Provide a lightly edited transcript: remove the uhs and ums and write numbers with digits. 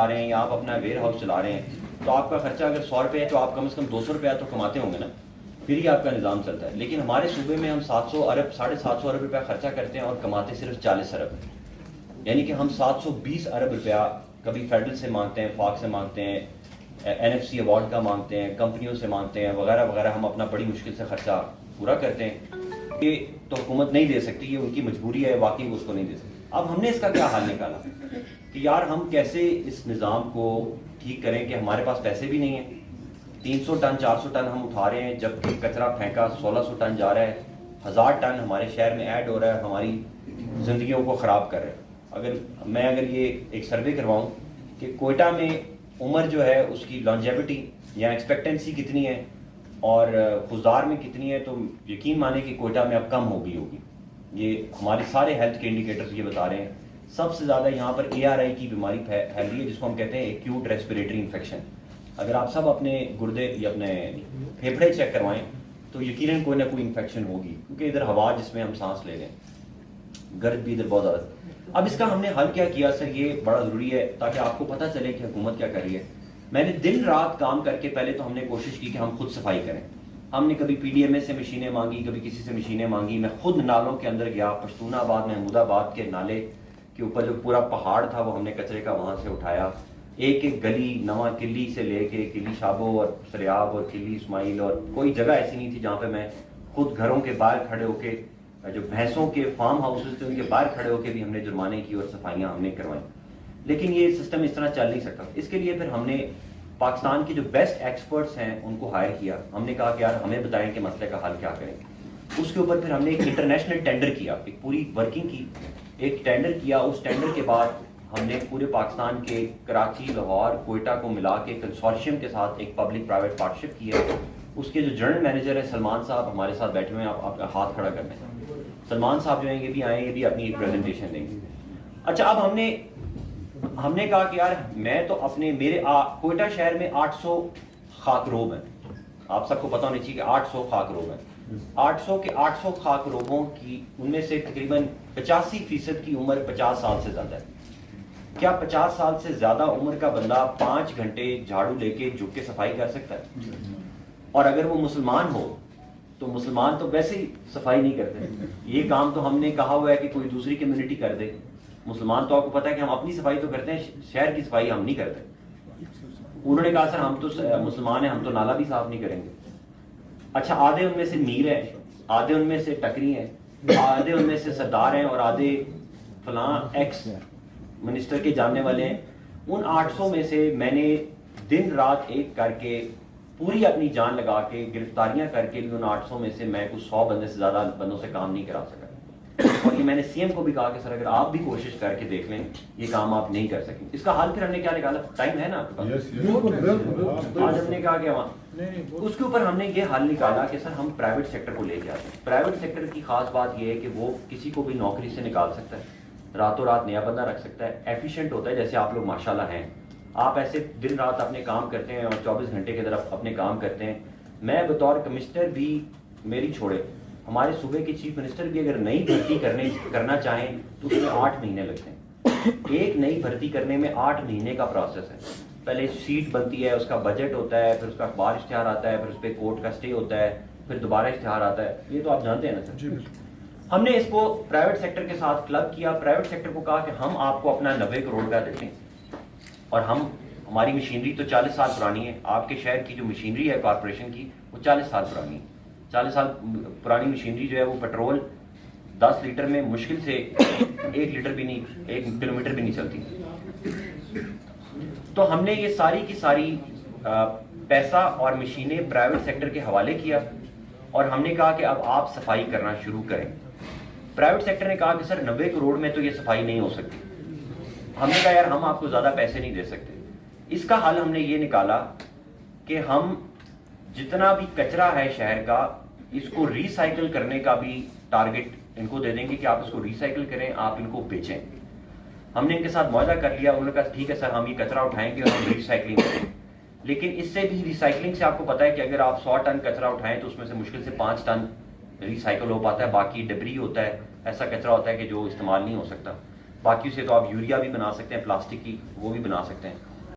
रहे हैं या आप अपना वेयर हाउस चला रहे हैं तो आपका खर्चा अगर 100 रुपये है तो आप कम से कम 200 रुपया तो कमाते होंगे ना, फिर ही आपका निज़ाम चलता है। लेकिन हमारे सूबे में हम 700 अरब 750 अरब रुपया खर्चा करते हैं और कमाते सिर्फ 40 अरब, यानी कि हम 720 अरब रुपया कभी फेडरल से मांगते हैं, फाक से मांगते हैं, NFC अवार्ड का मांगते हैं, कंपनियों से मांगते हैं वगैरह वगैरह। हम अपना बड़ी मुश्किल से खर्चा पूरा करते हैं। ये तो हुकूमत नहीं दे सकती, ये उनकी मजबूरी है, वाकई उसको नहीं दे सकती। अब हमने इसका क्या हल निकाला कि यार हम कैसे इस निज़ाम को ठीक करें कि हमारे पास पैसे भी नहीं है। 300 टन 400 टन हम उठा रहे हैं जबकि कचरा फेंका 1600 टन जा रहा है, 1000 टन हमारे शहर में ऐड हो रहा है, हमारी ज़िंदगियों को ख़राब कर रहा है। अगर ये एक सर्वे करवाऊं कि कोयटा में उम्र जो है उसकी लॉन्जेविटी या एक्सपेक्टेंसी कितनी है और खुजदार में कितनी है, तो यकीन माने कि कोयटा में अब कम हो गई होगी। ये हमारे सारे हेल्थ के इंडिकेटर्स ये बता रहे हैं। सबसे ज़्यादा यहाँ पर ARI की बीमारी फैल रही है, जिसको हम कहते हैं एक्यूट रेस्पिरेटरी इन्फेक्शन। अगर आप सब अपने गुर्दे या अपने फेफड़े चेक करवाएं तो यकीनन कोई ना कोई इन्फेक्शन होगी, क्योंकि इधर हवा जिसमें हम सांस ले रहे हैं, गर्द भी इधर बहुत ज़्यादा। अब इसका हमने हल क्या किया सर, ये बड़ा ज़रूरी है ताकि आपको पता चले कि हुकूमत क्या कर रही है। मैंने दिन रात काम करके पहले तो हमने कोशिश की कि हम खुद सफाई करें। हमने कभी PDMA से मशीनें मांगी, कभी किसी से मशीनें मांगी। मैं खुद नालों के अंदर गया, पश्तूनाबाद महमूदाबाद के नाले के ऊपर जो पूरा पहाड़ था वो हमने कचरे का वहाँ से उठाया। एक एक गली नवा किली से लेके किली शाबो और सरियाब और किली इस्माइल, और कोई जगह ऐसी नहीं थी जहाँ पे मैं खुद घरों के बाहर खड़े होके, जो भैंसों के फार्म हाउसेज थे उनके बाहर खड़े होके भी हमने जुर्माने की और सफाइयाँ हमने करवाई। लेकिन ये सिस्टम इस तरह चल नहीं सकता। इसके लिए फिर हमने पाकिस्तान के जो बेस्ट एक्सपर्ट्स हैं उनको हायर किया। हमने कहा कि यार हमें बताएं कि मसले का हल क्या करें। उसके ऊपर फिर हमने एक इंटरनेशनल टेंडर किया, एक पूरी वर्किंग की, एक टेंडर किया। उस टेंडर के बाद हमने पूरे पाकिस्तान के कराची, लाहौर, कोयटा को मिला के कंसोर्शियम के साथ एक पब्लिक प्राइवेट पार्टनरशिप की है। उसके जो जनरल मैनेजर है सलमान साहब हमारे साथ बैठे हुए हैं, आप अपना हाथ खड़ा करते हैं। सलमान साहब जो हैं ये भी आए, ये भी अपनी एक प्रेजेंटेशन देंगे। अच्छा, अब हमने कहा कि यार मैं तो अपने मेरे कोयटा शहर में 800 खाकरोब हैं। आप सबको पता होना चाहिए कि 800 खाकरोब हैं। 800 के 800 खाकरोबों की उनमें से तकरीबन 85% की उम्र 50 साल से ज़्यादा है। क्या 50 साल से ज़्यादा उम्र का बंदा 5 घंटे झाड़ू लेके झुक के सफाई कर सकता है? और अगर वो मुसलमान हो तो मुसलमान तो वैसे ही सफाई नहीं करते। ये काम तो हमने कहा हुआ है कि कोई दूसरी कम्युनिटी कर दे। मुसलमान तो आपको पता है कि हम अपनी सफाई तो करते हैं, शहर की सफाई हम नहीं करते। उन्होंने कहा सर हम तो मुसलमान हैं, हम तो नाला भी साफ नहीं करेंगे। अच्छा, आधे उनमें से मीर हैं, आधे उनमें से टकरी हैं, आधे उनमें से सरदार हैं और आधे फलां एक्स मिनिस्टर के जानने वाले हैं। उन 800 में से मैंने दिन रात एक करके पूरी अपनी जान लगा के गिरफ्तारियां करके भी उन 800 में से मैं कुछ 100 बंदे से ज़्यादा बंदों से काम नहीं करा सका। और ये मैंने CM को भी कहा कि सर अगर आप भी कोशिश करके देख लें ये काम आप नहीं कर सकेंगे। इसका हल फिर हमने क्या निकाला, टाइम है ना आपके पास? आज हमने कहा कि उसके ऊपर हमने ये हल निकाला कि सर हम प्राइवेट सेक्टर को लेके आते हैं। प्राइवेट सेक्टर की खास बात यह है कि वो किसी को भी नौकरी से निकाल सकता है, रातों रात नया बंदा रख सकता है, एफिशिएंट होता है। जैसे आप लोग माशाल्लाह हैं, आप ऐसे दिन रात अपने काम करते हैं और 24 घंटे की तरफ अपने काम करते हैं। मैं बतौर कमिश्नर भी, मेरी छोड़े हमारे सूबे के चीफ मिनिस्टर भी अगर नई भर्ती करना चाहें तो उसमें 8 महीने लगते हैं। एक नई भर्ती करने में 8 महीने का प्रोसेस है। पहले सीट बनती है, उसका बजट होता है, फिर उसका अखबार इश्तिहार आता है, फिर उस पर कोर्ट का स्टे होता है, फिर दोबारा इश्तिहार आता है। ये तो आप जानते हैं ना सर। हमने इसको प्राइवेट सेक्टर के साथ क्लब किया। प्राइवेट सेक्टर को कहा कि हम आपको अपना 90 करोड़ का देते हैं और हमारी मशीनरी तो 40 साल पुरानी है। आपके शहर की जो मशीनरी है कॉरपोरेशन की वो 40 साल पुरानी है। 40 साल पुरानी मशीनरी जो है वो पेट्रोल 10 लीटर में मुश्किल से 1 लीटर भी नहीं, 1 किलोमीटर भी नहीं चलती। तो हमने ये सारी की सारी पैसा और मशीनें प्राइवेट सेक्टर के हवाले किया और हमने कहा कि अब आप सफाई करना शुरू करें। प्राइवेट सेक्टर ने कहा कि सर 90 करोड़ में तो ये सफाई नहीं हो सकती। हमने कहा यार हम आपको ज़्यादा पैसे नहीं दे सकते। इसका हल हमने ये निकाला कि हम जितना भी कचरा है शहर का, इसको रिसाइकिल करने का भी टारगेट इनको दे देंगे कि आप इसको रिसाइकिल करें, आप इनको बेचें। हमने इनके साथ मुआहदा कर लिया। उन्होंने कहा ठीक है सर हम ये कचरा उठाएंगे और हम रिसाइकलिंग करेंगे। लेकिन इससे भी रिसाइकलिंग से आपको पता है कि अगर आप 100 टन कचरा उठाएं तो उसमें से मुश्किल से 5 टन रिसाइकिल हो पाता है, बाकी डिब्री होता है, ऐसा कचरा होता है कि जो इस्तेमाल नहीं हो सकता। बाकी से तो आप यूरिया भी बना सकते हैं, प्लास्टिक की वो भी बना सकते हैं।